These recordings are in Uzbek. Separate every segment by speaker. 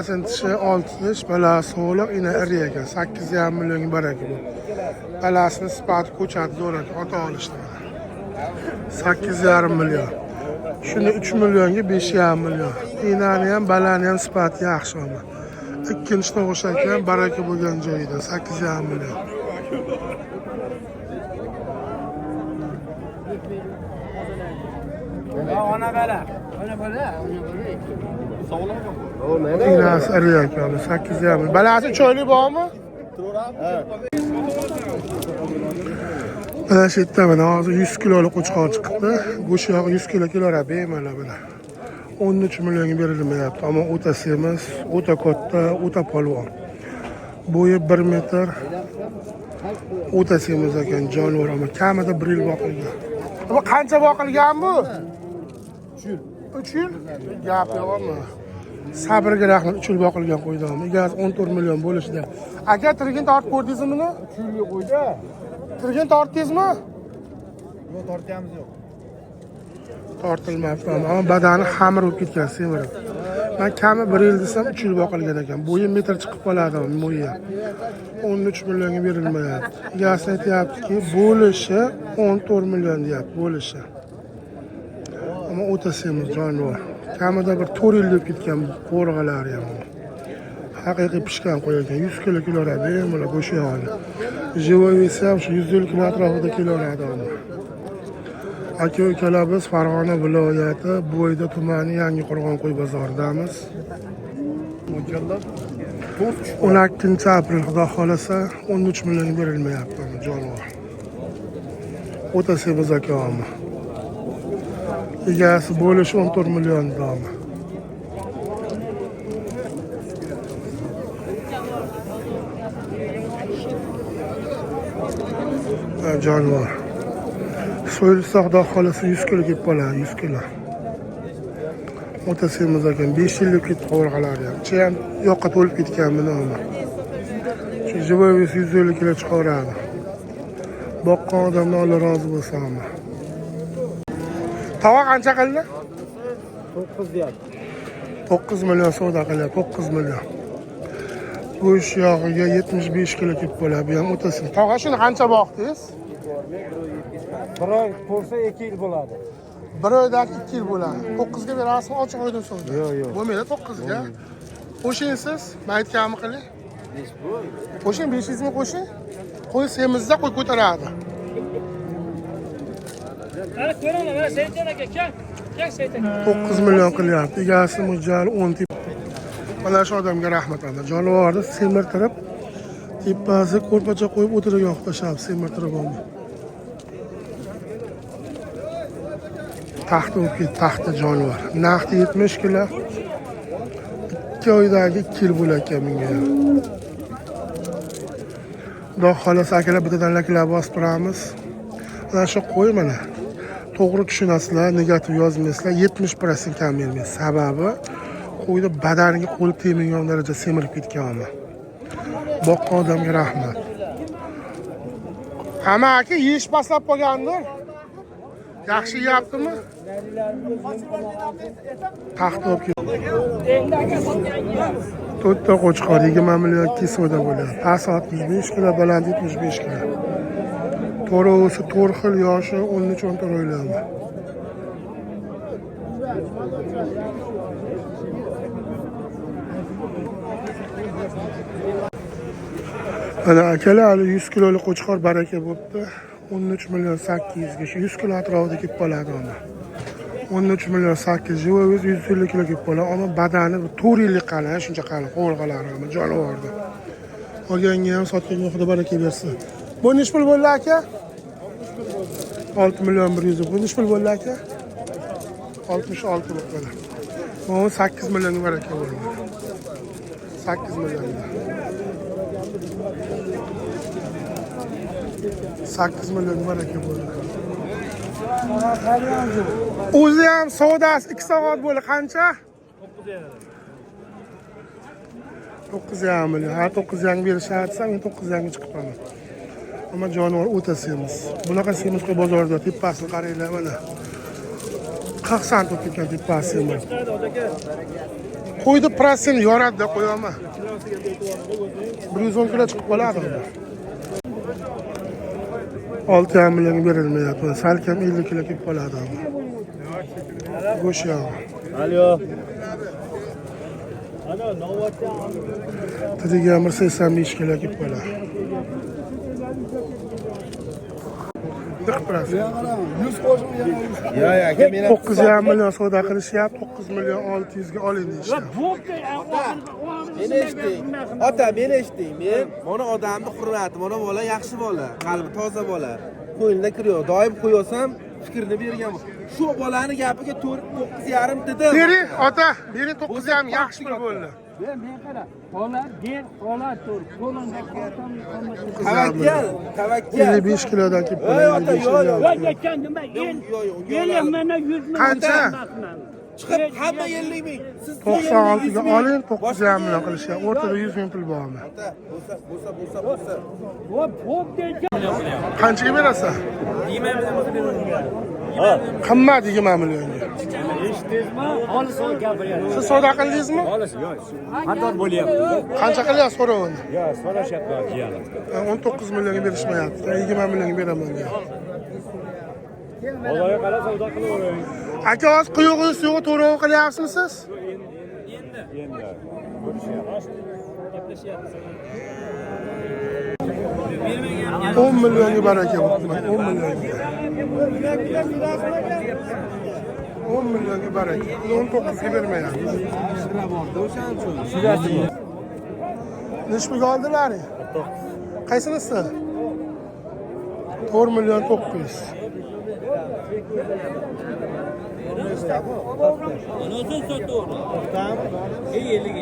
Speaker 1: Tishi 60, balasi so'liq, ina iri ekan. 8,5 millionga baraka bu. Balasini sifati ko'chadi zo'r ekan, ota olishdi. 8,5 million. Shuni 3 millionga 5,5 million. Inani ham, balani ham sifati yaxshi ama. Ikkinchi tug'ish ekan, baraka bo'lgan joyida 8,5 million.
Speaker 2: Ona bala.
Speaker 1: Inasi iri ekan, 8,5 million. Balasi cho'li bormi? Mana shu yerda mana hozir 100 kilolik qo'chqor chiqibdi. Go'sht yog'i 100 kilo kilolar bemalol bilan. 13 millionga berilmayapti, ammo o'ta semiz, o'ta katta, o'ta polvon. Bo'yi 1 metr. O'ta semiz ekan jonivor, ammo kamida 1 yil boqilgan. Bu qancha boqilgan bu? 3 yil. Gap yo'qmi? Sabrga rahmat, 3 yil boqilgan qo'ydim. Egasi 14 million bo'lishdi. Aka, tirgin tortib ko'rdingizmi buni?
Speaker 2: 3 yilga qo'ydi.
Speaker 1: Tirgin tortdingizmi?
Speaker 2: Yo'q, tortyapmiz yo'q.
Speaker 1: Tortilmabdi, ammo badani xamir bo'lib ketgan, semirib. Men kami 1 yil desam 3 yil boqilgan ekan. Bo'yi metr chiqib qoladi, bo'yi. 13 millionga berilmayapti. Egasi aytayaptiki, bo'lishi 14 million deyapti, bo'lishi. Ammo o'ta semiz jonivor. Kamida bir 4 yil deb ketgan qo'rg'alari ham. Haqiqiy pishgan qo'yilgan 100 kilo kilolar bemalol go'sht yog'i. Живой esa ham shu 150 kilo atrofida kilolardi. Aka-ukalar biz Farg'ona viloyati Bo'yda tumani Yangiqo'rg'on qo'y bozoridamiz. 12 aprel xudo xolasa 13 million berilmayapti jonivor. O'ta semiz akami. Egasi bo'lishi 14 million domi. Jonivor. So'yilsa xudo xolasa 100 kilo kelib qoladi, 100 kilo. O'ta semiz ekan, 5 yillik ketdi qo'rg'alari ham. Ichi ham yoqqa to'lib ketgan buni ham. Shu живой 150 kilo chiqaradi. Boqqan odamdan Alloh rozi bo'lsin. Tava qancha qildi?
Speaker 2: 9 deyapti.
Speaker 1: 9 million savdo qilyapti, 9 million. Go'sht yog'iga 75 kilo kelib qoladi, bu ham o'ta semiz. Tava shuni qancha boqdingiz?
Speaker 2: Bir oy bo'lsa 2 yil bo'ladi.
Speaker 1: Bir oydan 2 yil bo'ladi. 9 ga berasizmi, ochiq oydan so'ng?
Speaker 2: Yo'q.
Speaker 1: Bo'lmaydi 9 ga. Qo'shingsiz, men aytganimni qiling. Qo'shing 500 ming qo'shing. Qo'y semizda qo'y ko'taradi.
Speaker 3: Ana ko'ringlar, mana Seyitjon aka, kel Seyitjon.
Speaker 1: 9 million qilyapti. Egasi mo'ljali 10 tip. Mana shu odamga rahmat ana. Jonivorni semirtirib, tepasi ko'rpacha qo'yib o'tirgan tashab semirtirib oldi. Taxta o'tib, taxta jonivor. Narxi 70 kilo. 2 oydagi 2 yil bo'larkan menga. Xudo xolasa akalar bittadan laklar bosib turamiz. Mana shu qo'y mana. To'g'ri tushunasizlar, negativ yozmaysizlar, 70% kam bermaysiz. Sababi qo'yni badaniga qo'l tegmagan darajada semirib ketgan. Boqqan odamga rahmat. Hamma aka yeyish boshlab qolgandir. Yaxshi yeyaptimi? Taxta olib keldi. To'rtta qo'chqor 20 million kisoda bo'ladi. Past 65 kilo, baland 75 kilo. To'risi 4 xil, yoshi 13-14 oylarmi. Ana akalar 100 kilolik qo'chqor baraka bo'libdi. 13 million 800 ga, shu 100 kilo atrofida kelib qoladi ona. 13 million 800, живой 150 kilo kelib qoladi, ammo badani 4 yillik qalin, shuncha qalin qo'rg'alari ham jonivordi. Olganga ham sotganga xudo baraka bersin. Bu nech pul bo'ldi aka? 6 million 100. Bu nech pul bo'ldi aka? 66 bo'ldi. Bu 8 million baraka bo'ldi. 8 million. 8 million baraka bo'ldi. O'zi ham savdosi 2 soat bo'ldi. Qancha? 9,5 million. Ha, 9,5 berishadi, men 9,5 chiqib qolaman. Ammo jonivor o'ta semiz. Bunaqa semiz qo'y bozorda tepasini qaranglar mana. 40 sant o'tib ketgan tepasi semiz. qo'ydi prosini yoradi deb qo'yaman. 110 kilo chiqib qoladi. 6,5 million berilmayapti. Salkam 50 kilo kelib qoladi. Go'sht yog'i.
Speaker 2: Alo.
Speaker 1: Tidigan 85 kilo kelib qoladi.
Speaker 2: Ya aka men
Speaker 1: 9,5 million savdo qilishyapti. 9 million 600 ga oling deyishdi.
Speaker 4: Meni eshiting. Ota, meni eshiting. Men mana odamning hurmati, mana bola yaxshi bola, qalbi toza bola. Qo'yinda kiriyor. Doim qo'yosam fikrni bergan. Shu bolani gapiga 9,5 dedim.
Speaker 1: Beri ota, beri 9,5 yaxshi pul bo'ldi.
Speaker 3: Men qara. Ola, der, ola tur. Qo'lingda qo'rqam.
Speaker 4: Tavakkal.
Speaker 1: 55 kilodan kelib
Speaker 4: Ey ota,
Speaker 1: qoladi.
Speaker 3: Voy ekan nima? El mana 100 ming.
Speaker 1: Qancha?
Speaker 4: Chiqib hamma 50 ming. Siz
Speaker 1: 96 ga oling, 9,5 million qilishyapti. O'rtada 100 ming pul bormi?
Speaker 4: Ota, bo'lsa.
Speaker 3: Voy, pop deydi.
Speaker 1: Qanchaga berasan? Qimmat 20 millionga.
Speaker 3: Olis gapiryapti.
Speaker 1: Siz savdo qildingizmi?
Speaker 2: Xatar bo'lyapti.
Speaker 1: Qancha qilyapsiz so'rovini?
Speaker 2: Yo, so'rashyapti jiyanim.
Speaker 1: 19 millionga berishmayapti. 20 millionga beraman deyapti.
Speaker 2: Xudoga qarab savdo qilavering.
Speaker 1: Aka, hozir quyug'ini suyug'i to'rov qilyapsizmi siz?
Speaker 2: Endi.
Speaker 1: 10 millionga baraka bo'pti. 10 millionga. 10 millionga baraka. 19 ga bermayapti. Nechga oldilar? Qaysinisi? 4 million 900.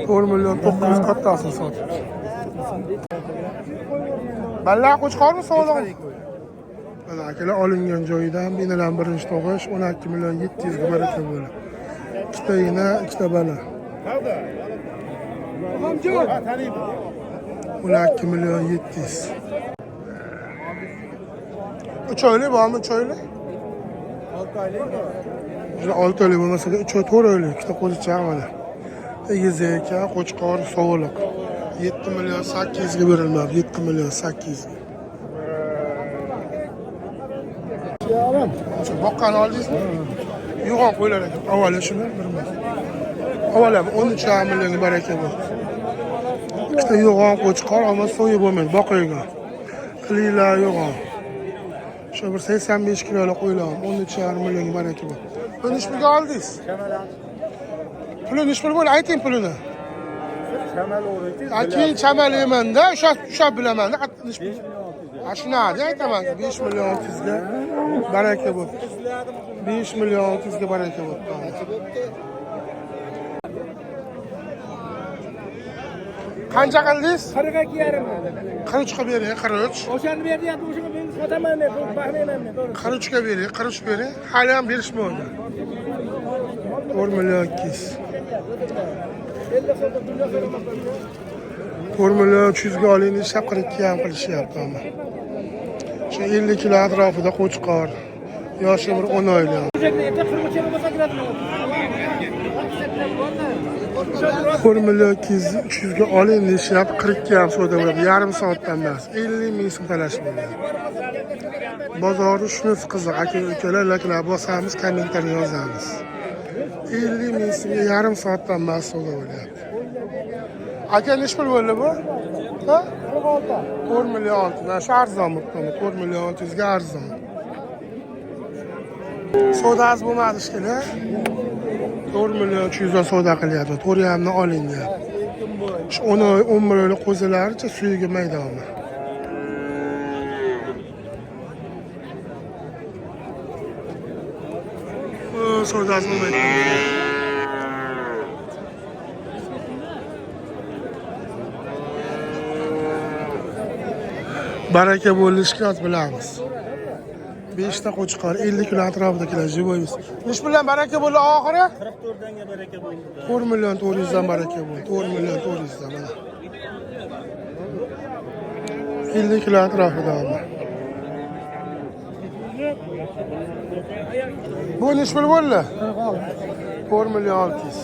Speaker 1: To'rt million 900 kattasini sotibdi. Balla qo'chqormi sog'lig'i? Mana akalar olingan joyidan binalar birinchi tug'ish 12 million 700 ga baraka bo'ladi. Ikkita ina, ikkita bala. 12 million 700. 3 oylik bormi, 3 oylik? 6 oylik bo'lmasa 3 oy 4 oylik, ikkita qo'zicha mana. Egizak, qo'chqor, sovuliq. 7 million 800 ga berilmadi. 7 million 800 ga. Shu boqqani oldingizmi? Yo'g'on qo'ylar ekan. Avvalo shuni bilmayman. Avvalo 13 millionga baraka bo'ldi. Ikkita yo'g'on qo'chqor, ammo so'yib bo'lmaydi, boqaygan. Qilinglar yo'g'on. Shu bir 85 kilolik qo'ylar 13 millionga baraka bo'ldi. Buni nechga oldingiz? Pulni nechga bo'ldi? Ayting pulini.
Speaker 2: Chamal o'raysiz.
Speaker 1: Keyin chamal yemanda, o'sha bilamanda, ashuna aytaman, 5 million 600 ga baraka bo'ldi. 5 million 600 ga baraka bo'ldi. Qancha qildingiz?
Speaker 2: 42,5.
Speaker 1: 43 ga bering, 43.
Speaker 2: O'shani beryapti, o'shanga men sotaman deb, baxmayman men.
Speaker 1: 43 ga bering, 43 bering. Hali ham berishmaydi. 4 million 200. 4 million 300 ga oling, ishab 42 ham qilishyapti ama. Shu 50 kilo atrofida qo'chqor. Yoshi bir 10 oylik. 4 million 300 ga oling, ishab 42 ham savdo bo'ladi. Yarim soatdan emas, 50 ming so'm talash bo'ladi. Bozorda shunisi qiziq, aka-ukalar, laklar bosamiz, kommentar yozamiz. 50 ming so'mga yarim soatdan emas savdo bo'lyapti. Aka nech pul bo'ldi bu? Ha? 4 million 600. Mana shu arzon bo'pti. 4 million 600 ga arzon. Savdosi bo'lmadi ishkili. 4 million 300 ga savdo qilyapti. 4,5 ni oling deyapti. Shu 10 millionlik qo'zilaricha suyugi maydonmi. Savdosi bo'lmaydi. Baraka bo'lishga bilamiz. 5 ta qo'chqor 50 kilo atrofidagilar jivoyimiz. Nech bilan baraka bo'ldi oxiri?
Speaker 2: 44 danga baraka bo'ldi.
Speaker 1: 4 million 400 dan baraka bo'ldi. 4 million 400 dan mana. 50 kilo atrofida ama. Bu nech pul bo'ldi? 4 million 600.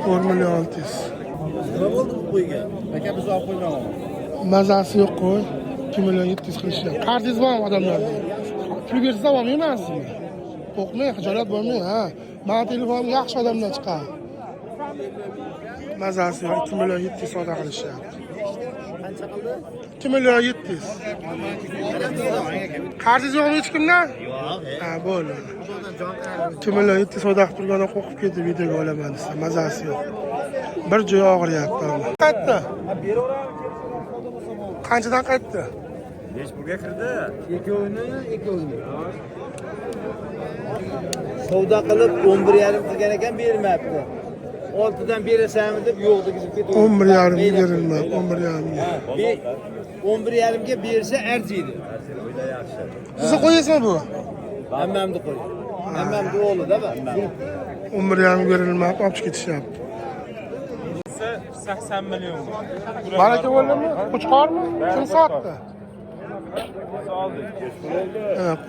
Speaker 1: 4 milyon 600.
Speaker 4: Nima bo'ldi bu qo'yga? Aka biz olib qo'ymayapmiz.
Speaker 1: Mazasi yo'q qo'y. 2 milyon 700 qilishyapti. Qarzingiz bormi odamlarda? Pul bersa olmaymizmi? Qo'rqmang, xijolat bo'lmang, ha. Men telefonim yaxshi odamdan chiqadi. Mazasi yo'q, 2 milyon 700 savdo qilishyapti.
Speaker 4: Qancha qildi?
Speaker 1: 2 milyon 700. Qarzingiz yo'qmi hech kimdan?
Speaker 4: Yo'q.
Speaker 1: Ha, bo'ldi. 2 milyon 700 savdo qilib turgandan qo'rqib ketib videoga olaman desa, mazasi yo'q. Bir joyi og'riyapti. Qaytdi? Qanchadan qaytdi?
Speaker 2: 5 pulga kirdi.
Speaker 4: Ikkovini. Savdo qilib 11,5 qilgan ekan bermayapti. 6 dan berasanmi deb yo'q degizib ketdi.
Speaker 1: 11,5 berilmadi, 11,5.
Speaker 4: 11,5 ga bersa arziydi.
Speaker 1: Siz qo'yasizmi bu?
Speaker 4: Hammamni qo'y. Hammamni o'g'lida va
Speaker 1: 11,5 berilmadi, olib ketishyapti.
Speaker 2: 80 milyon.
Speaker 1: Baraka bo'ldimi? Qo'chqormi? Kim sotdi?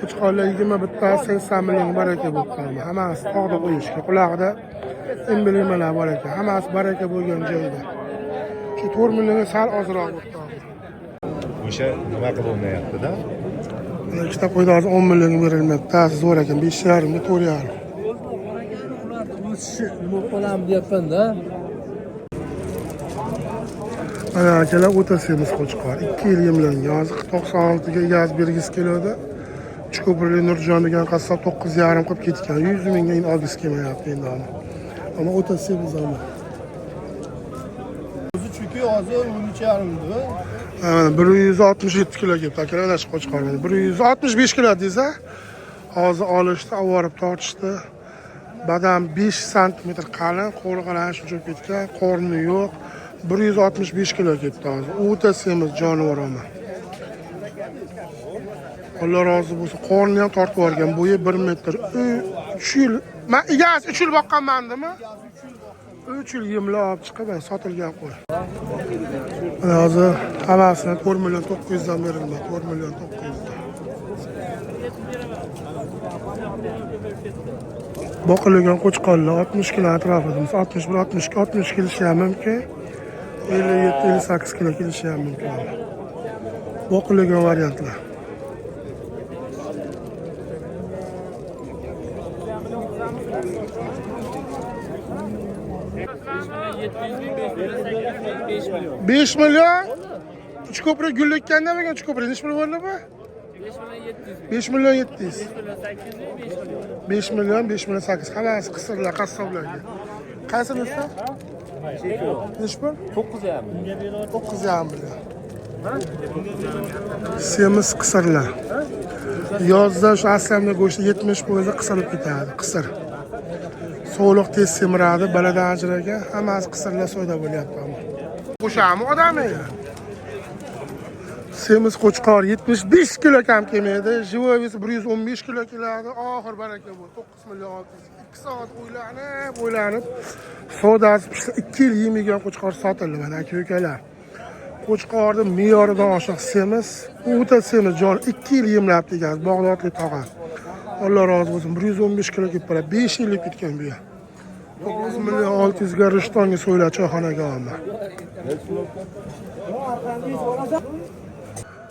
Speaker 1: Qo'chqorlar 20 bittasi 80 million baraka bo'lib qoldi. Hammasi tog'da qo'yishga, qulog'ida emblemlar bor ekan. Hammasi baraka bo'lgan joyda. Shu 4 millionga sal ozroq bo'lib qoldi.
Speaker 5: O'sha nima qilib bo'lmayapti-da?
Speaker 1: Ikkita qo'yda hozir 10 millionga berilmayapti. Ta'si zo'r ekan, 5,5 ga 4,5.
Speaker 4: nima qilaman deyapman-da.
Speaker 1: Ana akalar o'ta semiz qo'chqor. 2 yil yemlangan. Yoziq 96 ga egasi bergisi keladi. Chuko'pirli Nurjon degan qassob 9,5 qilib ketgan. 100 mingga endi olgisi kelmayapti endi uni. Ama o'ta semiz ama.
Speaker 4: O'zi chunki hozir 13,5
Speaker 1: Mana 167 kilo kelibdi akalar, mana shu qo'chqorlar. 165 kilo deysiz-a? Hozir olishdi, olib tortishdi. Badan 5 sm qalin, qo'lg'alari shuncha ketgan, qorni yo'q. 165 kilo ketdi hozir. O'ta semiz jonivor ama. Alloh rozi bo'lsin. Qorni ham tortib yuborgan. Bo'yi 1 metr. 3 yil. Men egasi 3 yil boqqanman-dimi? 3 yil yemlab olib chiqib, sotilgan qo'y. Hozir havasini 4 milyon 900 dan berilmoqda. 4 milyon 900 dan. Boqilgan qo'chqorlar 60 kilo atrofida, 61, 62, 60 kilishi ham mumkin. 57-58 kilo kelishi ham mumkin. Boqilgan variantlar. Beş milyon. Üç köprü güllükten ne bakın? Üç köprü neç milyon var mı? 5 milyon 700. 5 milyon 8. Halas kısırlar, kasablar. Kaç milyon? Neç milyon? 9,5 milyon. Semiz kısırlar. Yozda şu aslamda go'shti 70% qisilib ketadi, qisir. So'liq tez semiradi, baladan ajragan, hammasi qisirlar so'yda bo'lyapti. Qo'shami odammi? Semiz qo'chqor 75 kilo kam kelmaydi, Jivovis 115 kilo keladi. Oxir baraka bu 9 milyon 600. 2 soat o'ylanib, savdosi 2 yil yemagan qo'chqor sotildi mana aka-ukalar. Qo'chqorni me'yoridan oshiq semiz, o'ta semiz jon 2 yil yemlabdi ekan, Bag'dodlik tog'a. Alloh rozi bo'lsin, 115 kilo kelib qoladi, 5 yillik ketgan bu yer. 9 milyon 600 ga Rishtonga so'ylar choyxonaga olma.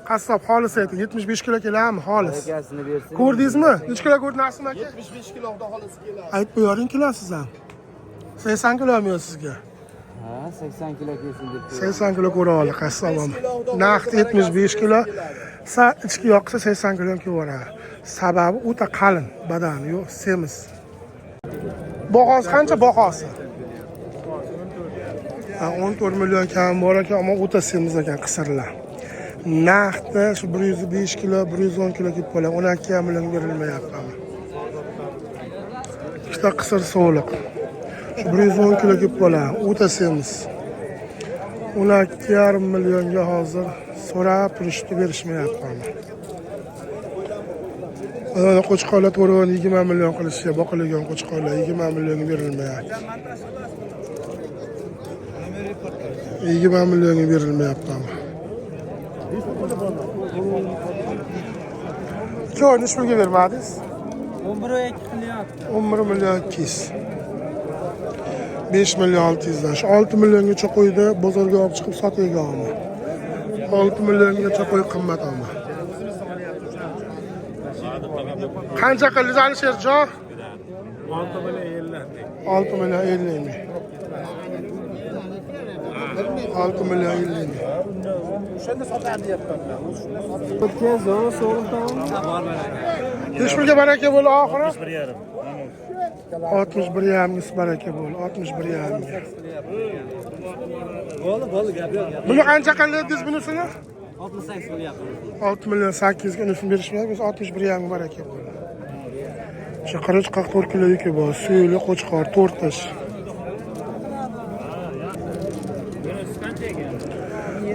Speaker 1: Qassob xolis aytdi, 75 kilo keladimi xolis? Ko'rdingizmi? Nech kilo ko'rdingiz Nasim aka?
Speaker 4: 75 kiloda xolisi keladi.
Speaker 1: Aytib qo'ying kilosiz ham. 80 kilomi sizga?
Speaker 2: Ha, 80 kilo kelsin deb.
Speaker 1: 80 kilo ko'ra oldi qassobam. Naqd 75 kilo, ichki yoqsa 80 kilo keladi. Sababi o'ta qalin badani, yo'q, semiz. Bahosi qancha bahosi? 14 million kam bor ekan, ammo o'ta semiz ekan qisirlar. Naqdi shu 105 kilo, 110 kilo kelib qoladi. 12 million berilmayapti. Ikkita qisir so'liq. Shu 110 kilo kelib qoladi. O'ta semiz. 12,5 millionga hozir so'rab turishni berishmayapti. Mana qo'chqorlar to'g'ri 20 million qilishga boqilgan qo'chqorlar 20 millionga berilmayapti. 20 millionga berilmayapti. Choy necha pulga bermadingiz?
Speaker 2: 11,2 qilyapti.
Speaker 1: 11 million 200. 5 milyon 600'dan. Şu 6 milyongacha qo'ydi, bozorga olib chiqib sotayga olma. 6 milyongacha qo'y qimmat olma. Qancha qildingiz Alisherjon?
Speaker 2: 6 milyon 50.
Speaker 1: 6 milyon 50 ming. 6 milyon 50 ming.
Speaker 2: O'tgan zaman so'g'in tamam.
Speaker 1: Nechpulga baraka bo'l oxiri? 61,5 ming baraka bo'l. 61,5 ming.
Speaker 2: Bo'ldi, gap yo'q.
Speaker 1: Buni qancha qildingiz bunisini?
Speaker 2: 68 bo'lyapti.
Speaker 1: 6 milyon 800 ga unisini berishmayapti. Biz 61,5 ming baraka bo'l. Shu 44 kilo yuki bor. Suyli qo'chqor 4 tish.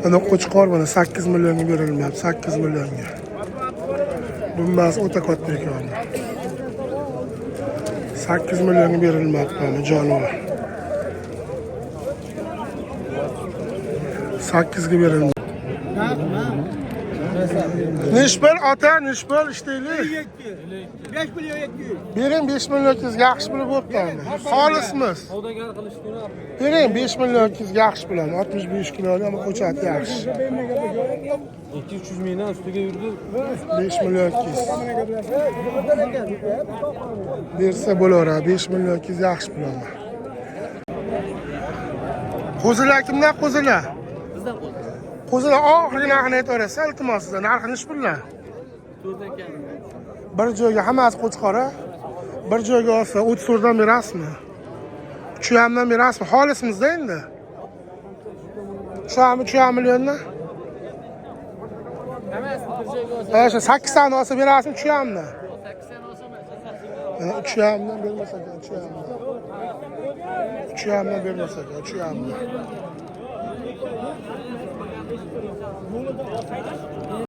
Speaker 1: Ana qo'chqor bana 8 milyonga berilmayapti. 8 milyonga. Bundan o'ta katta ekan. 8 milyonga berilmayapti mana jonivor. 8 ga berilmayapti. Nishbel ota, nishbel ishtaylik.
Speaker 2: 5 milyon 700.
Speaker 1: Bering 5 milyon 200 yaxshi bo'lib o'tdi. Xolismiz.
Speaker 2: Savdogar qilishni
Speaker 1: Bering 5 milyon 200 yaxshi bilan 65 kiloli ama qo'chat yaxshi.
Speaker 2: 200 mingdan ustiga yurdi.
Speaker 1: 5 milyon 200. Bersa bo'laveradi. 5 milyon 200 yaxshi bilan. Qo'zilar kimdan qo'zilar?
Speaker 2: Bizdan qo'zi.
Speaker 1: Qo'zilar oxirgi narxini aytaverasiz, iltimos sizdan narxini shpilla. Bir joyga hammasi qo'chqora. Bir joyga olsa 34 dan berasizmi? 3,5 dan berasizmi? Xolismizda endi. 3,5 milliondan.
Speaker 3: Hammasi bir joyga olsa.
Speaker 1: O'sha 8 tani olsa berasizmi 3,5 dan?
Speaker 3: 8 sene olsa emas.
Speaker 1: Mana 3,5 dan bermasa ekan, 3,5 dan. 3,5 dan bermasa ekan, 3,5 dan.